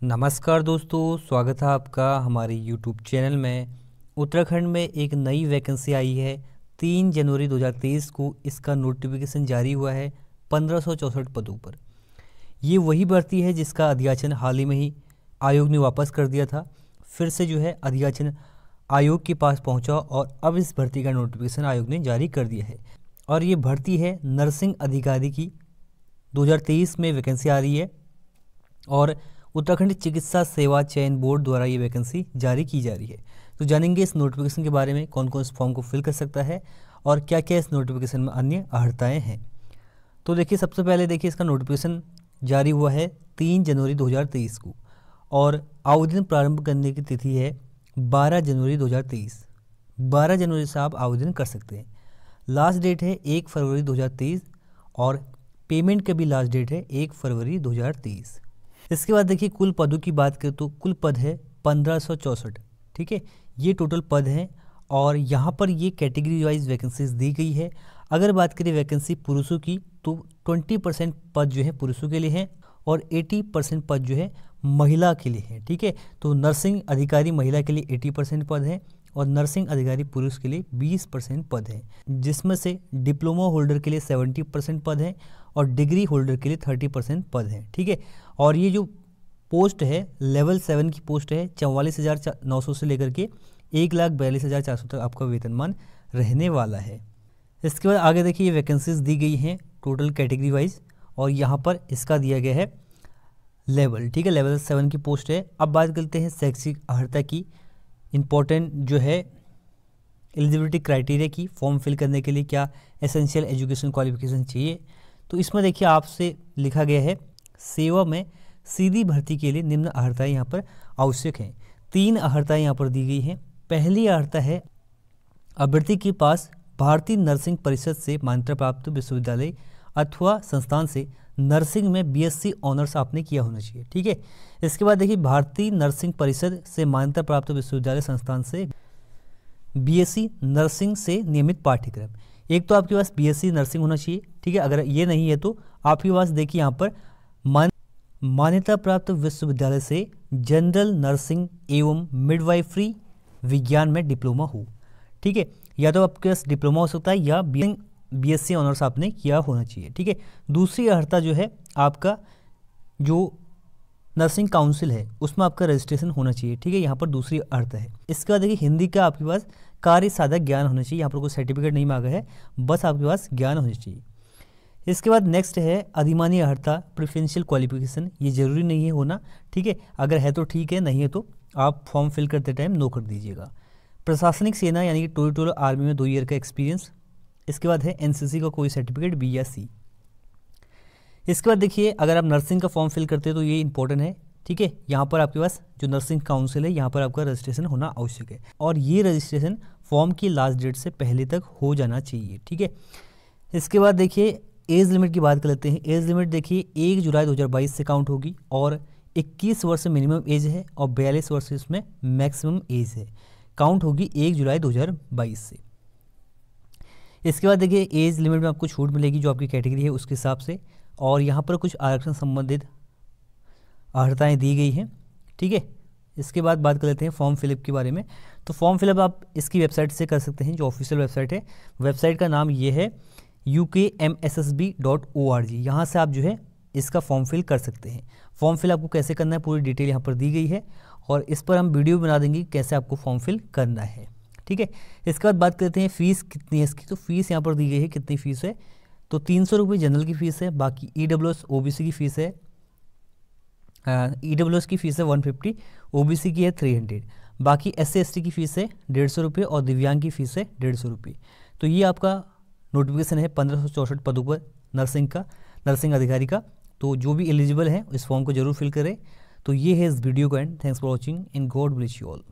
नमस्कार दोस्तों, स्वागत है आपका हमारे YouTube चैनल में। उत्तराखंड में एक नई वैकेंसी आई है। 3 जनवरी 2023 को इसका नोटिफिकेशन जारी हुआ है 1564 पदों पर। ये वही भर्ती है जिसका अध्याचन हाल ही में ही आयोग ने वापस कर दिया था। फिर से जो है अध्याचन आयोग के पास पहुंचा और अब इस भर्ती का नोटिफिकेशन आयोग ने जारी कर दिया है। और ये भर्ती है नर्सिंग अधिकारी की। 2023 में वैकेंसी आ रही है और उत्तराखंड चिकित्सा सेवा चयन बोर्ड द्वारा ये वैकेंसी जारी की जा रही है। तो जानेंगे इस नोटिफिकेशन के बारे में, कौन कौन इस फॉर्म को फिल कर सकता है और क्या क्या इस नोटिफिकेशन में अन्य अर्हताएँ हैं। तो देखिए, सबसे पहले देखिए इसका नोटिफिकेशन जारी हुआ है 3 जनवरी 2023 को और आवेदन प्रारंभ करने की तिथि है 12 जनवरी 2023। 12 जनवरी से आप आवेदन कर सकते हैं। लास्ट डेट है 1 फरवरी 2023 और पेमेंट का भी लास्ट डेट है 1 फरवरी 2023। इसके बाद देखिए कुल पदों की बात करें तो कुल पद है 1564। ठीक है, ये टोटल पद हैं और यहाँ पर ये कैटेगरी वाइज वैकेंसीज दी गई है। अगर बात करें वैकेंसी पुरुषों की तो 20% पद जो है पुरुषों के लिए हैं और 80% पद जो है महिला के लिए है। ठीक है, तो नर्सिंग अधिकारी महिला के लिए 80% पद हैं और नर्सिंग अधिकारी पुरुष के लिए 20% पद हैं, जिसमें से डिप्लोमा होल्डर के लिए 70% पद हैं और डिग्री होल्डर के लिए 30% पद हैं। ठीक है, और ये जो पोस्ट है लेवल 7 की पोस्ट है 44,900 से लेकर के 1,42,400 तक आपका वेतनमान रहने वाला है। इसके बाद आगे देखिए ये वैकेंसीज दी गई हैं टोटल कैटेगरी वाइज और यहाँ पर इसका दिया गया है लेवल। ठीक है, लेवल 7 की पोस्ट है। अब बात करते हैं शैक्षिक अर्हता की। इम्पोर्टेंट जो है एलिजिबिलिटी क्राइटेरिया की, फॉर्म फिल करने के लिए क्या एसेंशियल एजुकेशन क्वालिफिकेशन चाहिए। तो इसमें देखिए आपसे लिखा गया है सेवा में सीधी भर्ती के लिए निम्न अर्हताएं यहाँ पर आवश्यक हैं। 3 अर्हताएं यहाँ पर दी गई हैं। पहली अर्हता है अभ्यर्थी के पास भारतीय नर्सिंग परिषद से मान्यता प्राप्त विश्वविद्यालय अथवा संस्थान से नर्सिंग में बीएससी ऑनर्स आपने किया होना चाहिए। ठीक है, इसके बाद देखिए भारतीय नर्सिंग परिषद से मान्यता प्राप्त विश्वविद्यालय संस्थान से बीएससी नर्सिंग से नियमित पाठ्यक्रम। एक तो आपके पास बीएससी नर्सिंग होना चाहिए। ठीक है, अगर ये नहीं है तो आपके पास देखिए यहाँ पर मान्यता प्राप्त विश्वविद्यालय से जनरल नर्सिंग एवं मिडवाइफरी विज्ञान में डिप्लोमा हो। ठीक है, या तो आपके पास डिप्लोमा हो सकता है या बीएससी ऑनर्स आपने किया होना चाहिए। ठीक है, दूसरी अर्हता जो है आपका जो नर्सिंग काउंसिल है उसमें आपका रजिस्ट्रेशन होना चाहिए। ठीक है, यहाँ पर दूसरी अर्हता है। इसके बाद देखिए हिंदी का आपके पास कार्य साधक ज्ञान होना चाहिए। यहाँ पर कोई सर्टिफिकेट नहीं मांगा है, बस आपके पास ज्ञान होना चाहिए। इसके बाद नेक्स्ट है अधिमानी अर्हता प्रेफरेंशियल क्वालिफिकेशन। ये जरूरी नहीं है होना। ठीक है, अगर है तो ठीक है, नहीं है तो आप फॉर्म फिल करते टाइम नो कर दीजिएगा। प्रशासनिक सेना यानी कि टोटल आर्मी में 2 ईयर का एक्सपीरियंस। इसके बाद है एनसीसी का कोई सर्टिफिकेट बी या सी। इसके बाद देखिए अगर आप नर्सिंग का फॉर्म फिल करते हैं तो ये इंपॉर्टेंट है। ठीक है, यहाँ पर आपके पास जो नर्सिंग काउंसिल है यहाँ पर आपका रजिस्ट्रेशन होना आवश्यक है और ये रजिस्ट्रेशन फॉर्म की लास्ट डेट से पहले तक हो जाना चाहिए। ठीक है, इसके बाद देखिए एज लिमिट की बात कर लेते हैं। एज लिमिट देखिए 1 जुलाई 2022 से काउंट होगी और 21 वर्ष मिनिमम एज है और 42 वर्ष इसमें मैक्सिमम एज है, काउंट होगी 1 जुलाई 2022 से। इसके बाद देखिए एज लिमिट में आपको छूट मिलेगी जो आपकी कैटेगरी है उसके हिसाब से और यहाँ पर कुछ आरक्षण संबंधित अर्हताएँ दी गई हैं। ठीक है, इसके बाद बात कर लेते हैं फॉर्म फिलअप के बारे में। तो फॉर्म फिलअप आप इसकी वेबसाइट से कर सकते हैं, जो ऑफिशियल वेबसाइट है। वेबसाइट का नाम ये है ukmssb.org। यहाँ से आप जो है इसका फॉर्म फिल कर सकते हैं। फॉर्म फिल आपको कैसे करना है पूरी डिटेल यहाँ पर दी गई है और इस पर हम वीडियो बना देंगे कैसे आपको फॉर्म फिल करना है। ठीक है, इसके बाद बात करते हैं फ़ीस कितनी है इसकी। तो फीस यहाँ पर दी गई है, कितनी फ़ीस है तो 300 रुपये जनरल की फ़ीस है। बाकी EWS OBC की फ़ीस है, EWS की फ़ीस है 150, OBC की है 300। बाकी SC ST की फ़ीस है 150 रुपये और दिव्यांग की फ़ीस है 150 रुपये। तो ये आपका नोटिफिकेशन है 1564 पदों पर नर्सिंग अधिकारी का। तो जो भी एलिजिबल है इस फॉर्म को जरूर फिल करें। तो ये है इस वीडियो का and. Thanks for watching and God bless you all.